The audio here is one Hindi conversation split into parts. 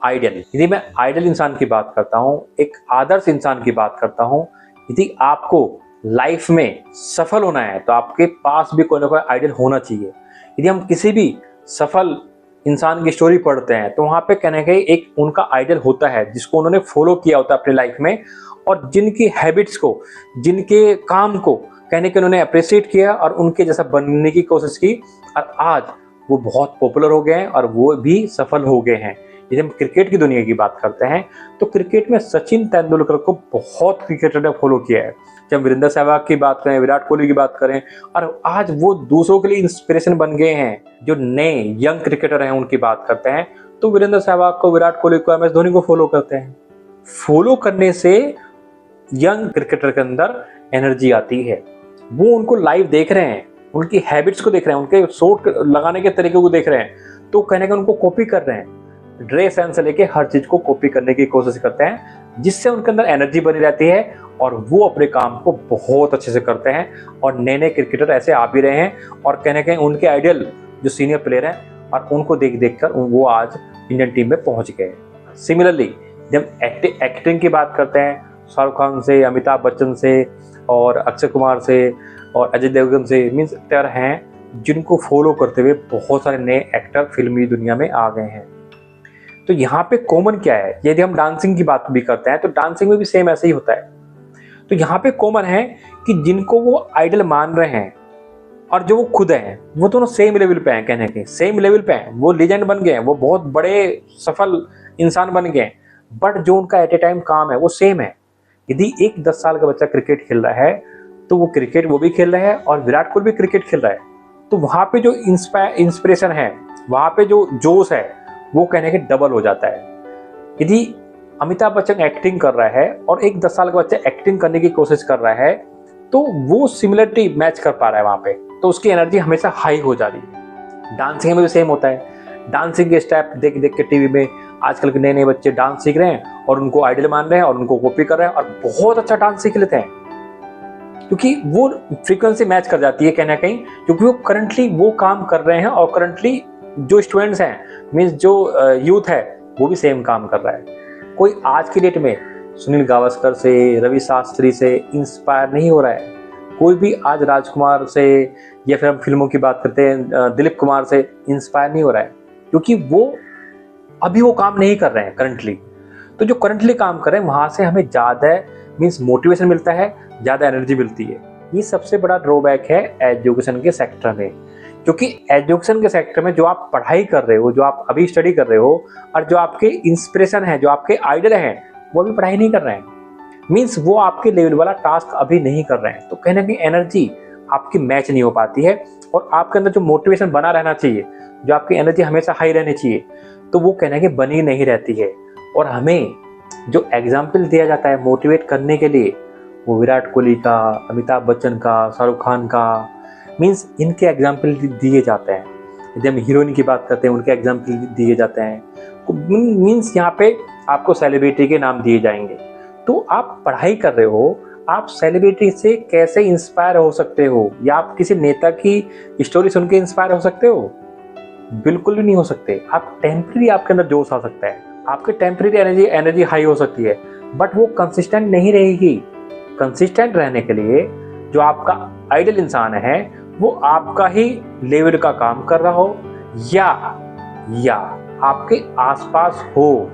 आइडियल, यदि मैं आइडियल इंसान की बात करता हूँ, एक आदर्श इंसान की बात करता हूँ, यदि आपको लाइफ में सफल होना है तो आपके पास भी कोई ना कोई आइडियल होना चाहिए। यदि हम किसी भी सफल इंसान की स्टोरी पढ़ते हैं तो वहाँ पे कहने का एक उनका आइडियल होता है जिसको उन्होंने फॉलो किया होता है अपनी लाइफ में, और जिनकी हैबिट्स को, जिनके काम को कहने के उन्होंने अप्रिशिएट किया और उनके जैसा बनने की कोशिश की, और आज वो बहुत पॉपुलर हो गए हैं और वो भी सफल हो गए हैं। यदि हम क्रिकेट की दुनिया की बात करते हैं तो क्रिकेट में सचिन तेंदुलकर को बहुत क्रिकेटर ने फॉलो किया है। जब वीरेंद्र सहवाग की बात करें, विराट कोहली की बात करें, और आज वो दूसरों के लिए इंस्पिरेशन बन गए हैं। जो नए यंग क्रिकेटर हैं उनकी बात करते हैं तो वीरेंद्र सहवाग को, विराट कोहली को, MS धोनी को फॉलो करते हैं। फॉलो करने से यंग क्रिकेटर के अंदर एनर्जी आती है। वो उनको लाइव देख रहे हैं, उनकी हैबिट्स को देख रहे हैं, उनके शॉट लगाने के तरीके को देख रहे हैं, तो कहने का उनको कॉपी कर रहे हैं। ड्रेस सेंस से लेके हर चीज को कॉपी करने की कोशिश करते हैं, जिससे उनके अंदर एनर्जी बनी रहती है और वो अपने काम को बहुत अच्छे से करते हैं। और नए नए क्रिकेटर ऐसे आ भी रहे हैं और कहने के उनके आइडियल जो सीनियर प्लेयर हैं और उनको देख देख कर वो आज इंडियन टीम में पहुंच गए। सिमिलरली जब एक्टिंग की बात करते हैं, शाहरुख खान से, अमिताभ बच्चन से और अक्षय कुमार से और अजय देवगन से, मीन्स एक्टर हैं जिनको फॉलो करते हुए बहुत सारे नए एक्टर फिल्मी दुनिया में आ गए हैं। तो यहाँ पे कॉमन क्या है, यदि हम डांसिंग की बात भी करते हैं तो डांसिंग में भी सेम ऐसे ही होता है। तो यहाँ पे कॉमन है कि जिनको वो आइडल मान रहे हैं और जो वो खुद हैं, वो दोनों सेम लेवल पे हैं, कहने के सेम लेवल पे हैं। वो लीजेंड बन गए हैं, वो बहुत बड़े सफल इंसान बन गए हैं, बट जो उनका एट ए टाइम काम है वो सेम है। यदि एक 10 साल का बच्चा क्रिकेट खेल रहा है तो वो क्रिकेट वो भी खेल रहा है और विराट कोहली भी क्रिकेट खेल रहा है, तो वहाँ पे जो इंस्पिरेशन है, वहाँ पे जो जोश है, वो कहने के डबल हो जाता है। यदि अमिताभ बच्चन एक्टिंग कर रहा है और एक 10 साल का बच्चा एक्टिंग करने की कोशिश कर रहा है, तो वो सिमिलरिटी मैच कर पा रहा है वहाँ पे, तो उसकी एनर्जी हमेशा हाई हो जा रही है। डांसिंग में भी सेम होता है। डांसिंग के स्टेप देख देख के टीवी में आजकल के नए नए बच्चे डांस सीख रहे हैं और उनको आइडल मान रहे हैं और उनको कॉपी कर रहे हैं और बहुत अच्छा डांस सीख लेते हैं, क्योंकि वो फ्रीक्वेंसी मैच कर जाती है कहीं ना कहीं, क्योंकि वो करंटली वो काम कर रहे हैं और करंटली जो स्टूडेंट्स हैं, मीन्स जो यूथ है, वो भी सेम काम कर रहा है। कोई आज की डेट में सुनील गावस्कर से, रवि शास्त्री से इंस्पायर नहीं हो रहा है। कोई भी आज राजकुमार से, या फिर हम फिल्मों की बात करते हैं दिलीप कुमार से, इंस्पायर नहीं हो रहा है, क्योंकि वो अभी वो काम नहीं कर रहे हैं करंटली। तो जो करंटली काम कर रहे हैं वहाँ से हमें ज़्यादा मीन्स मोटिवेशन मिलता है, ज़्यादा एनर्जी मिलती है। ये सबसे बड़ा ड्रॉबैक है एजुकेशन के सेक्टर में, क्योंकि एजुकेशन के सेक्टर में जो आप पढ़ाई कर रहे हो, जो आप अभी स्टडी कर रहे हो, और जो आपके इंस्पिरेशन है, जो आपके आइडल हैं, वो अभी पढ़ाई नहीं कर रहे हैं, मीन्स वो आपके लेवल वाला टास्क अभी नहीं कर रहे हैं। तो कहीं ना कहीं एनर्जी आपकी मैच नहीं हो पाती है और आपके अंदर जो मोटिवेशन बना रहना चाहिए, जो आपकी एनर्जी हमेशा हाई रहनी चाहिए, तो वो कहने की बनी नहीं रहती है। और हमें जो एग्जाम्पल दिया जाता है मोटिवेट करने के लिए, वो विराट कोहली का, अमिताभ बच्चन का, शाहरुख खान का, मीन्स इनके एग्जाम्पल दिए जाते हैं। यदि हम हीरोइन की बात करते हैं, उनके एग्जाम्पल दिए जाते हैं। मीन्स यहाँ पे आपको सेलिब्रिटी के नाम दिए जाएंगे। तो आप पढ़ाई कर रहे हो, आप सेलिब्रिटी से कैसे इंस्पायर हो सकते हो, या आप किसी नेता की स्टोरी सुन के इंस्पायर हो सकते हो? बिल्कुल भी नहीं हो सकते। आप टेम्परेरी, आपके अंदर जोश आ सकता है, आपके टेम्परेरी एनर्जी हाई हो सकती है, बट वो कंसिस्टेंट नहीं रहेगी। कंसिस्टेंट रहने के लिए जो आपका आइडल इंसान है वो आपका ही लेवल का काम कर रहा हो, या आपके आसपास हो,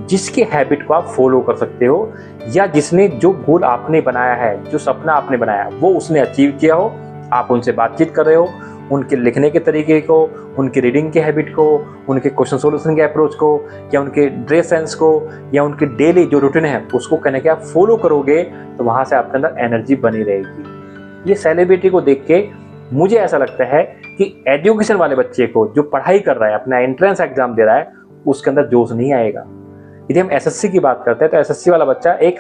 जिसके हैबिट को आप फॉलो कर सकते हो, या जिसने जो गोल आपने बनाया है, जो सपना आपने बनाया है, वो उसने अचीव किया हो। आप उनसे बातचीत कर रहे हो, उनके लिखने के तरीके को, उनकी रीडिंग के हैबिट को, उनके क्वेश्चन सोल्यूशन के अप्रोच को, या उनके ड्रेस सेंस को, या उनके डेली जो रूटीन है उसको कहने के आप फॉलो करोगे, तो वहाँ से आपके अंदर एनर्जी बनी रहेगी। ये सेलिब्रिटी को देख के मुझे ऐसा लगता है कि एजुकेशन वाले बच्चे को, जो पढ़ाई कर रहा है, अपना एंट्रेंस एग्जाम दे रहा है, उसके अंदर जोश नहीं आएगा। यदि हम SSC की बात करते हैं तो SSC वाला बच्चा एक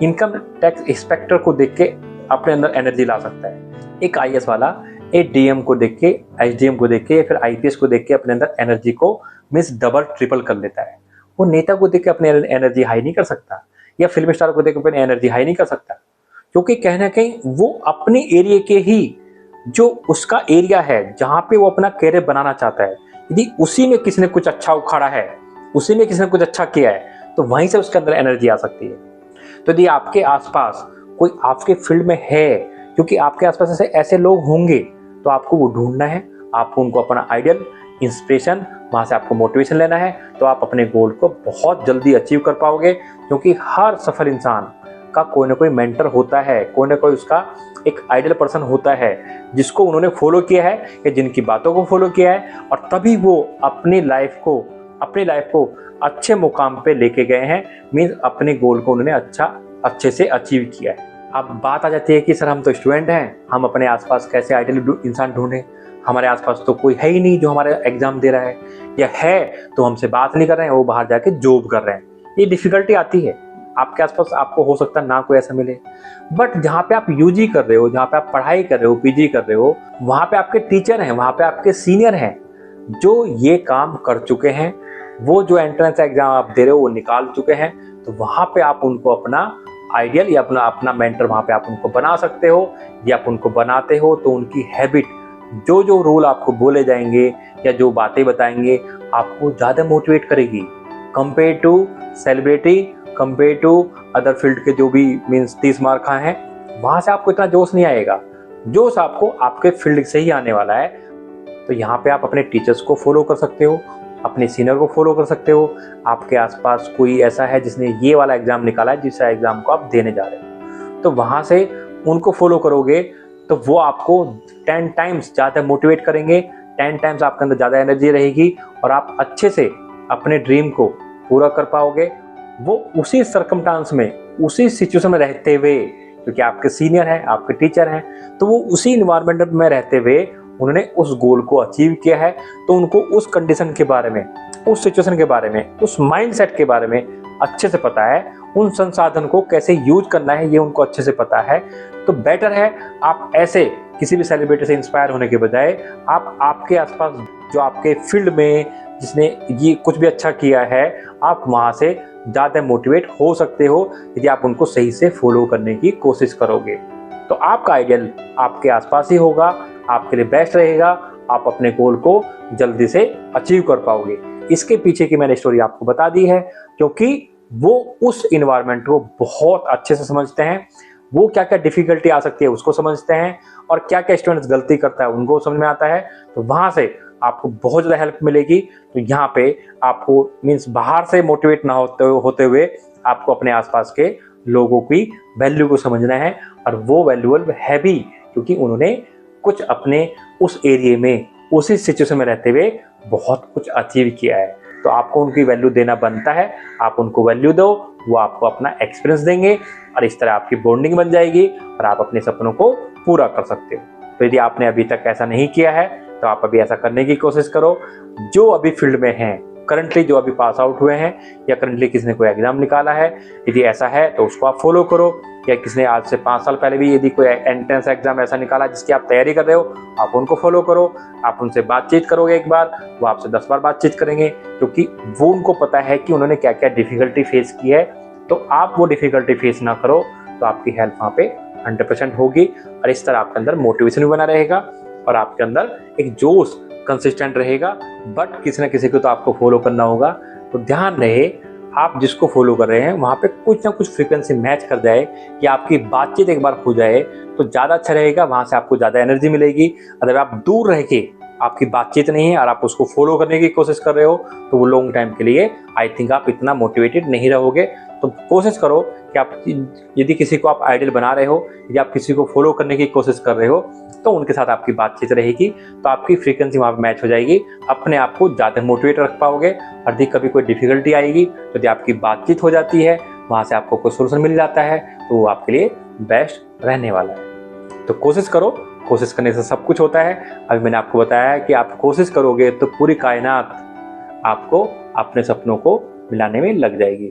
इनकम टैक्स इंस्पेक्टर को देख के अपने अंदर एनर्जी ला सकता है। एक IAS वाला एक DM को देख के, SDM को देख के, या फिर IPS को देख के अपने अंदर एनर्जी को मीन्स डबल ट्रिपल कर लेता है। वो नेता को देख के अपनी एनर्जी हाई नहीं कर सकता, या फिल्म स्टार को देख के अपनी एनर्जी हाई नहीं कर सकता, क्योंकि कहीं ना कहीं वो अपने एरिया के ही, जो उसका एरिया है जहाँ पे वो अपना कैरियर बनाना चाहता है, यदि उसी में किसी ने कुछ अच्छा उखाड़ा है उसी में किसी ने कुछ अच्छा किया है तो वहीं से उसके अंदर एनर्जी आ सकती है। तो यदि आपके आसपास कोई आपके फील्ड में है, क्योंकि आपके आसपास ऐसे ऐसे लोग होंगे, तो आपको वो ढूंढना है, आपको उनको अपना आइडियल इंस्पिरेशन, वहाँ से आपको मोटिवेशन लेना है, तो आप अपने गोल को बहुत जल्दी अचीव कर पाओगे। क्योंकि हर सफल इंसान का कोई ना कोई मेंटर होता है, कोई ना कोई उसका एक आइडियल पर्सन होता है जिसको उन्होंने फॉलो किया है या जिनकी बातों को फॉलो किया है, और तभी वो अपनी लाइफ को अच्छे मुकाम पे लेके गए हैं। मीन्स अपने गोल को उन्होंने अच्छे से अचीव किया है। अब बात आ जाती है कि सर हम तो स्टूडेंट हैं, हम अपने आसपास कैसे आइडियल इंसान ढूंढें, हमारे आसपास तो कोई है ही नहीं जो हमारे एग्जाम दे रहा है, या है तो हमसे बात नहीं कर रहे हैं, वो बाहर जाके जॉब कर रहे हैं। ये डिफिकल्टी आती है। आपके आसपास आपको हो सकता है ना कोई ऐसा मिले, बट जहाँ पे आप यूजी कर रहे हो, जहाँ पे आप पढ़ाई कर रहे हो, पीजी कर रहे हो, वहाँ पे आपके टीचर हैं, वहाँ पे आपके सीनियर हैं जो ये काम कर चुके हैं। वो जो एंट्रेंस एग्जाम आप दे रहे हो वो निकाल चुके हैं, तो वहाँ पे आप उनको अपना आइडियल या अपना मेंटर वहाँ पे आप उनको बना सकते हो। या आप उनको बनाते हो तो उनकी हैबिट, जो जो रूल आपको बोले जाएंगे या जो बातें बताएंगे, आपको ज़्यादा मोटिवेट करेगी compare to celebrity, compare to other field के जो भी मीन्स 30 मार्क हैं। वहाँ से आपको इतना जोश नहीं आएगा, जोश आपको आपके फील्ड से ही आने वाला है। तो यहाँ पे आप अपने टीचर्स को फॉलो कर सकते हो, अपने सीनियर को फॉलो कर सकते हो। आपके आसपास कोई ऐसा है जिसने ये वाला एग्ज़ाम निकाला है, जिस एग्ज़ाम को आप देने जा रहे हो, तो वहाँ से उनको फॉलो करोगे तो वो आपको 10 टाइम्स ज़्यादा मोटिवेट करेंगे, 10 टाइम्स आपके अंदर ज़्यादा एनर्जी रहेगी और आप अच्छे से अपने ड्रीम को पूरा कर पाओगे। वो उसी सर्कमस्टांस में, उसी सिचुएशन में रहते हुए, क्योंकि आपके सीनियर हैं, आपके टीचर हैं, तो वो उसी इन्वायरमेंट में रहते हुए उन्होंने उस गोल को अचीव किया है। तो उनको उस कंडीशन के बारे में, उस सिचुएशन के बारे में, उस माइंडसेट के बारे में अच्छे से पता है, उन संसाधन को कैसे यूज करना है ये उनको अच्छे से पता है। तो बेटर है आप ऐसे किसी भी सेलिब्रिटी से इंस्पायर होने के बजाय आप आपके आसपास जो आपके फील्ड में जिसने ये कुछ भी अच्छा किया है, आप वहाँ से ज़्यादा मोटिवेट हो सकते हो यदि आप उनको सही से फॉलो करने की कोशिश करोगे। तो आपका आइडियल आपके आसपास ही होगा, आपके लिए बेस्ट रहेगा, आप अपने गोल को जल्दी से अचीव कर पाओगे। इसके पीछे की मैंने स्टोरी आपको बता दी है, क्योंकि वो उस इन्वायरमेंट को बहुत अच्छे से समझते हैं, वो क्या क्या डिफिकल्टी आ सकती है उसको समझते हैं, और क्या क्या स्टूडेंट्स गलती करता है उनको समझ में आता है। तो वहाँ से आपको बहुत ज़्यादा हेल्प मिलेगी। तो यहाँ पे आपको मीन्स बाहर से मोटिवेट ना होते हुए आपको अपने आसपास के लोगों की वैल्यू को समझना है, और वो वैल्यूएबल है भी क्योंकि उन्होंने कुछ अपने उस एरिया में, उसी सिचुएशन में रहते हुए बहुत कुछ अचीव किया है। तो आपको उनकी वैल्यू देना बनता है, आप उनको वैल्यू दो, वो आपको अपना एक्सपीरियंस देंगे, और इस तरह आपकी बॉन्डिंग बन जाएगी और आप अपने सपनों को पूरा कर सकते हो। तो यदि आपने अभी तक ऐसा नहीं किया है तो आप अभी ऐसा करने की कोशिश करो। जो अभी फील्ड में हैं, करंटली जो अभी पास आउट हुए हैं, या करंटली किसी ने कोई एग्जाम निकाला है, यदि ऐसा है तो उसको आप फॉलो करो। या किसी ने आज से 5 साल पहले भी यदि कोई एंट्रेंस एग्जाम ऐसा निकाला जिसकी आप तैयारी कर रहे हो, आप उनको फॉलो करो। आप उनसे बातचीत करोगे एक बार, वो आपसे 10 बार बातचीत करेंगे, क्योंकि वो उनको पता है कि उन्होंने क्या क्या डिफिकल्टी फेस की है। तो आप वो डिफिकल्टी फेस ना करो, तो आपकी हेल्प वहाँ पे 100% होगी, और इस तरह आपके अंदर मोटिवेशन भी बना रहेगा और आपके अंदर एक जोश कंसिस्टेंट रहेगा। बट किसी न किसी को तो आपको फॉलो करना होगा। तो ध्यान रहे, आप जिसको फॉलो कर रहे हैं वहाँ पे कुछ ना कुछ फ्रीक्वेंसी मैच कर जाए, कि आपकी बातचीत एक बार हो जाए तो ज़्यादा अच्छा रहेगा, वहाँ से आपको ज़्यादा एनर्जी मिलेगी। अगर आप दूर रह के आपकी बातचीत नहीं है और आप उसको फॉलो करने की कोशिश कर रहे हो, तो वो लॉन्ग टाइम के लिए आई थिंक आप इतना मोटिवेटेड नहीं रहोगे। तो कोशिश करो कि आप यदि किसी को आप आइडियल बना रहे हो, यदि आप किसी को फॉलो करने की कोशिश कर रहे हो, तो उनके साथ आपकी बातचीत रहेगी, तो आपकी फ्रीक्वेंसी वहाँ पर मैच हो जाएगी, अपने आप को ज़्यादा मोटिवेट रख पाओगे। और यदि कभी कोई डिफिकल्टी आएगी तो यदि आपकी बातचीत हो जाती है, वहाँ से आपको कोई सोल्यूशन मिल जाता है, तो वो आपके लिए बेस्ट रहने वाला है। तो कोशिश करो, कोशिश करने से सब कुछ होता है। अभी मैंने आपको बताया है कि आप कोशिश करोगे तो पूरी कायनात आपको अपने सपनों को मिलाने में लग जाएगी।